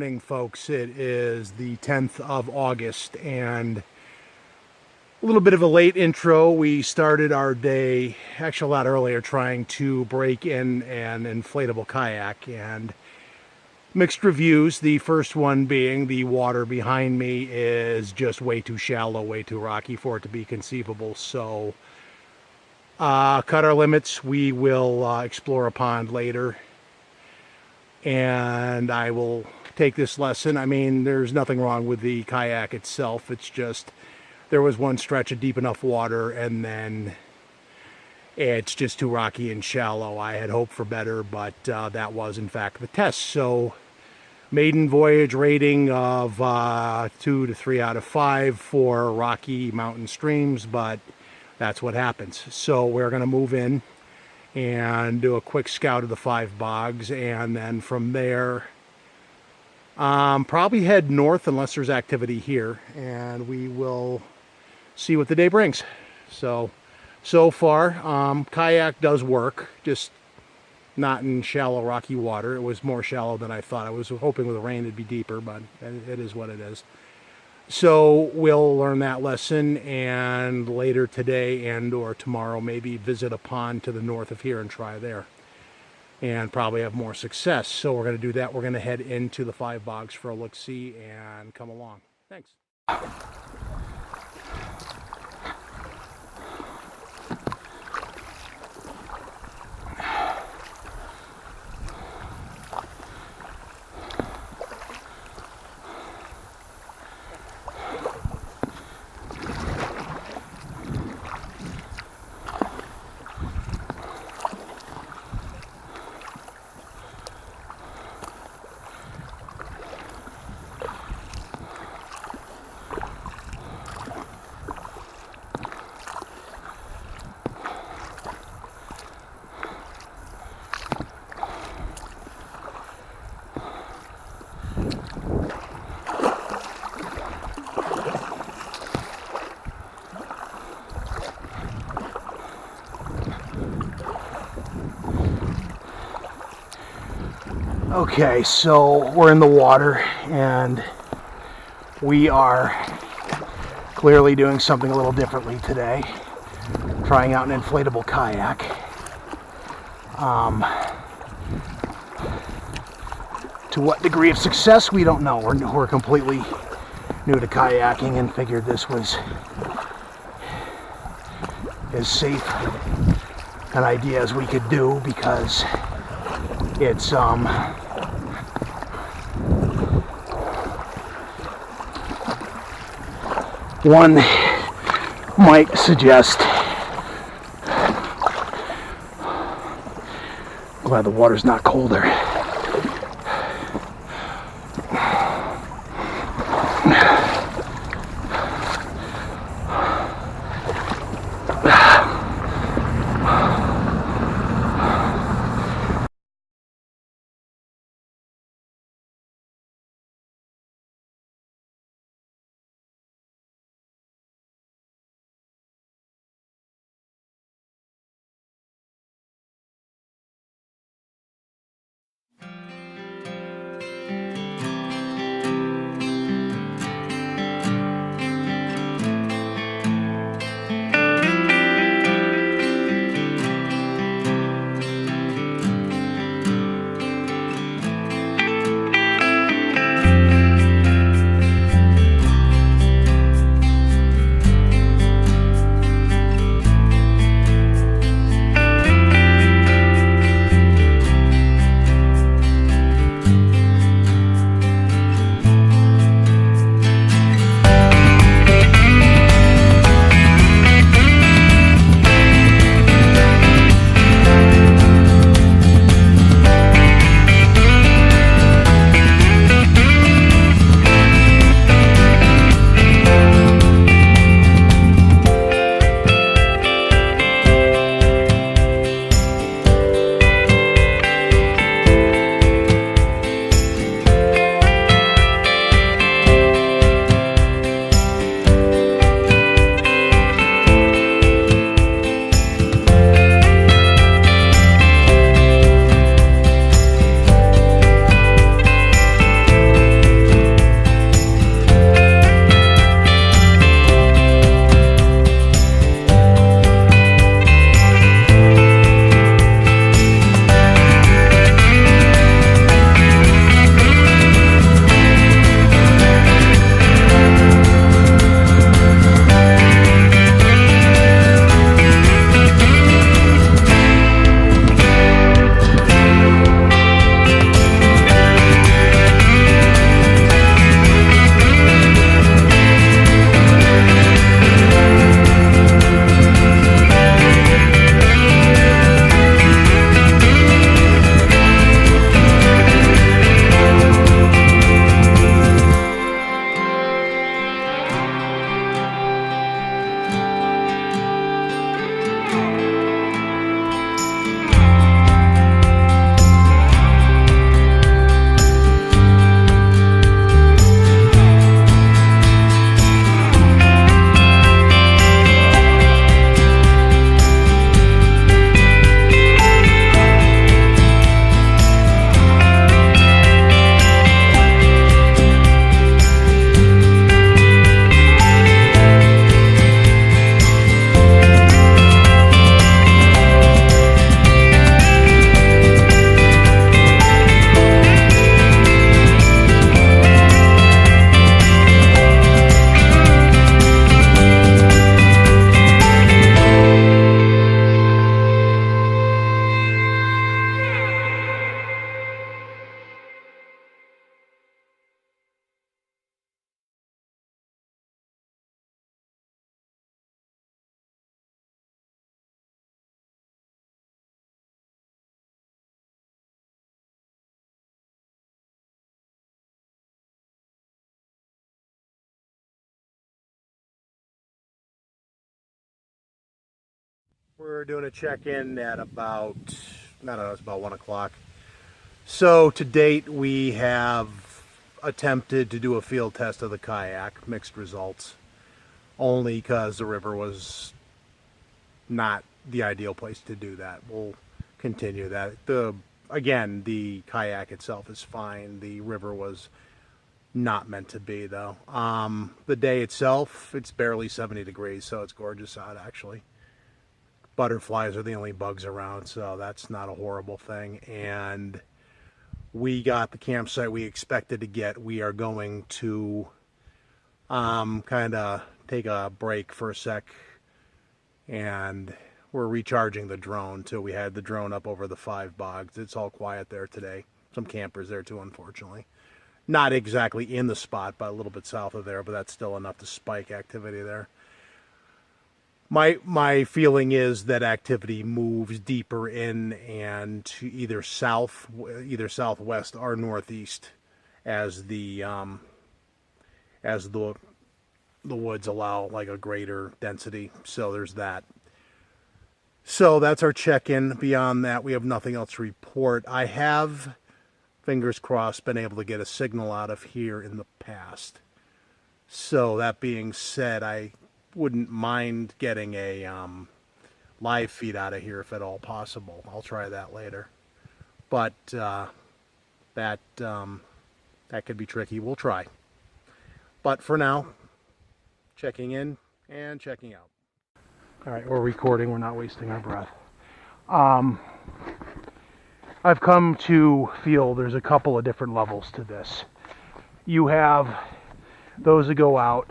morning, folks. It is the 10th of August, and a little bit of a late intro. We started our day actually a lot earlier trying to break in an inflatable kayak, and mixed reviews. The first one being the water behind me is just way too shallow, way too rocky for it to be conceivable. So cut our limits. We will explore a pond later, and I will take this lesson. I mean, there's nothing wrong with the kayak itself. It's just there was one stretch of deep enough water, and then it's just too rocky and shallow. I had hoped for better, but that was in fact the test. So maiden voyage rating of 2 to 3 out of 5 for rocky mountain streams, but that's what happens. So we're going to move in and do a quick scout of the 5 bogs, and then from there probably head north unless there's activity here, and we will see what the day brings. So far kayak does work, just not in shallow rocky water. It was more shallow than I thought. I was hoping with the rain it'd be deeper, but it is what it is. So we'll learn that lesson, and later today and or tomorrow maybe visit a pond to the north of here and try there, and probably have more success. So we're going to do that. We're going to head into the 5 bogs for a look-see and come along. Thanks. Okay, so we're in the water, and we are clearly doing something a little differently today. Trying out an inflatable kayak. To what degree of success, we don't know. We're completely new to kayaking and figured this was as safe an idea as we could do, because it's one might suggest, glad the water's not colder. We're doing a check-in at about, I don't know, it's about 1 o'clock. So to date, we have attempted to do a field test of the kayak, mixed results, only because the river was not the ideal place to do that. We'll continue that. Again, the kayak itself is fine. The river was not meant to be, though. The day itself, it's barely 70 degrees, so it's gorgeous out, actually. Butterflies are the only bugs around, so that's not a horrible thing. And we got the campsite we expected to get. We are going to kind of take a break for a sec, and we're recharging the drone too. We had the drone up over the 5 bogs. It's all quiet there today. Some campers there too, unfortunately. Not exactly in the spot, but a little bit south of there, but that's still enough to spike activity there. My feeling is that activity moves deeper in and to either southwest or northeast as the woods allow like a greater density. So there's that. So that's our check-in. Beyond that, we have nothing else to report. I have, fingers crossed, been able to get a signal out of here in the past. So that being said, I wouldn't mind getting a live feed out of here if at all possible. I'll try that later. But that could be tricky. We'll try. But for now, checking in and checking out. All right, we're recording. We're not wasting our breath. I've come to feel there's a couple of different levels to this. You have those that go out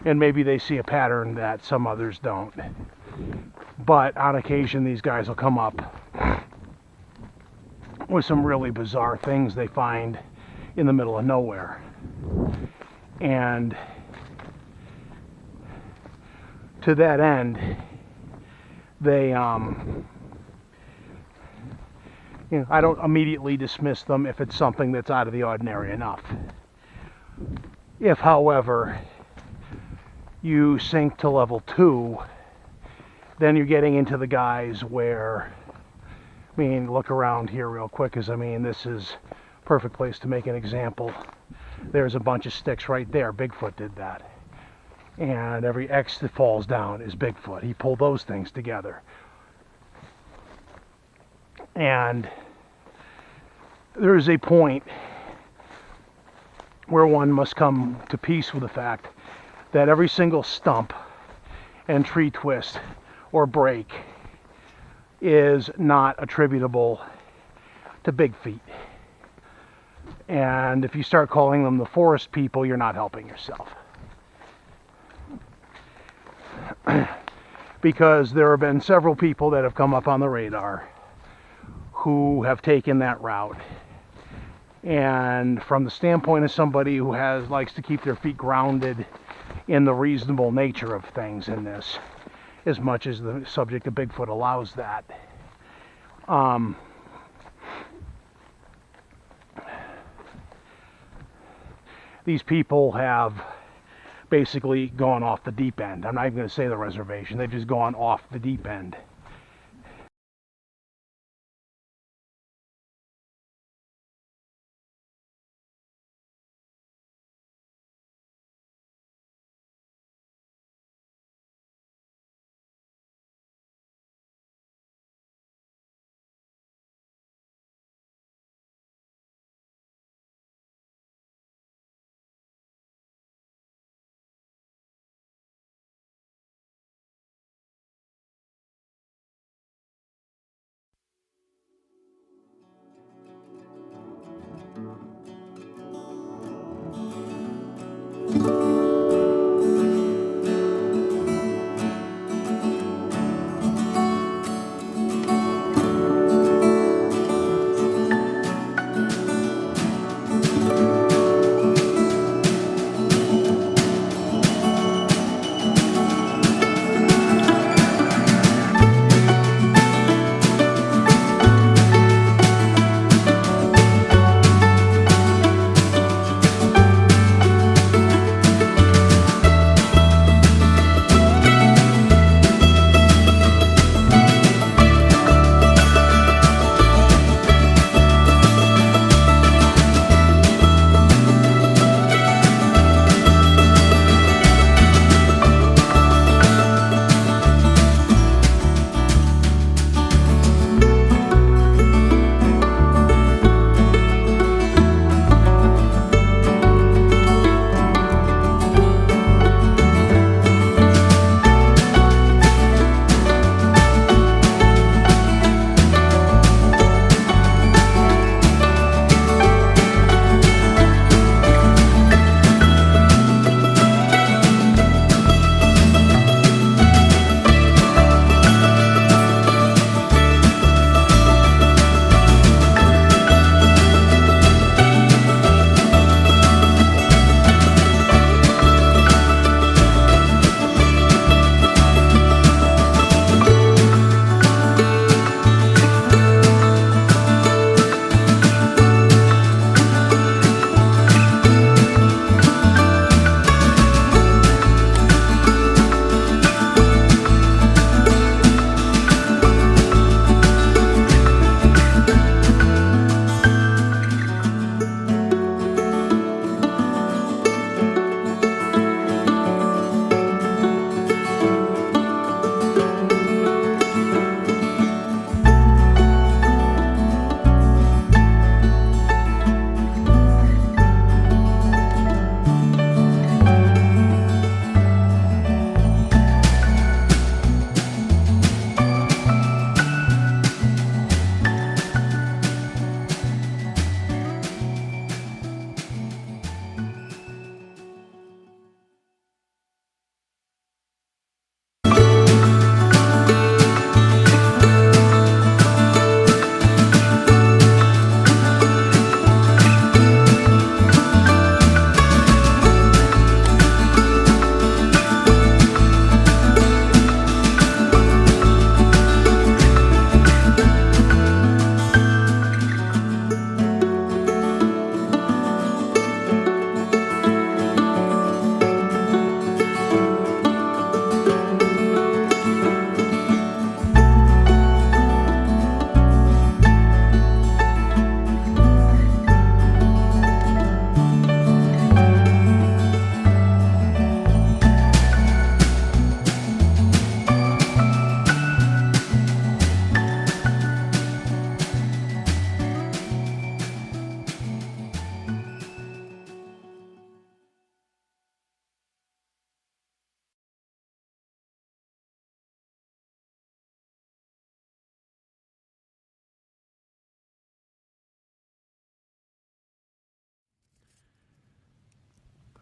and maybe they see a pattern that some others don't. But on occasion, these guys will come up with some really bizarre things they find in the middle of nowhere. And to that end, they, I don't immediately dismiss them if it's something that's out of the ordinary enough. If, however, you sink to level 2, then you're getting into the guys where, I mean, look around here real quick, because I mean, this is a perfect place to make an example. There's a bunch of sticks right there. Bigfoot did that. And every X that falls down is Bigfoot. He pulled those things together. And there is a point where one must come to peace with the fact that every single stump and tree twist or break is not attributable to big feet. And if you start calling them the forest people, you're not helping yourself. Because there have been several people that have come up on the radar who have taken that route. And from the standpoint of somebody who likes to keep their feet grounded in the reasonable nature of things in this, as much as the subject of Bigfoot allows that, these people have basically gone off the deep end. I'm not even going to say the reservation. They've just gone off the deep end.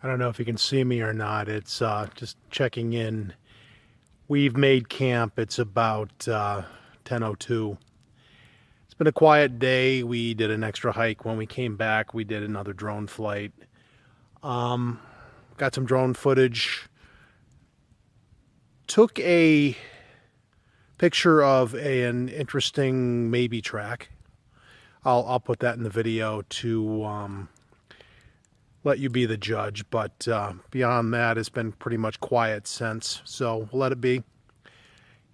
I don't know if you can see me or not. It's just checking in. We've made camp. It's about 10:02. It's been a quiet day. We did an extra hike. When we came back, we did another drone flight. Got some drone footage. Took a picture of an interesting maybe track. I'll put that in the video to let you be the judge, but beyond that, it's been pretty much quiet since, so we'll let it be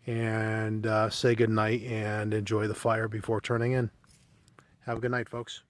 and say good night and enjoy the fire before turning in. Have a good night, folks.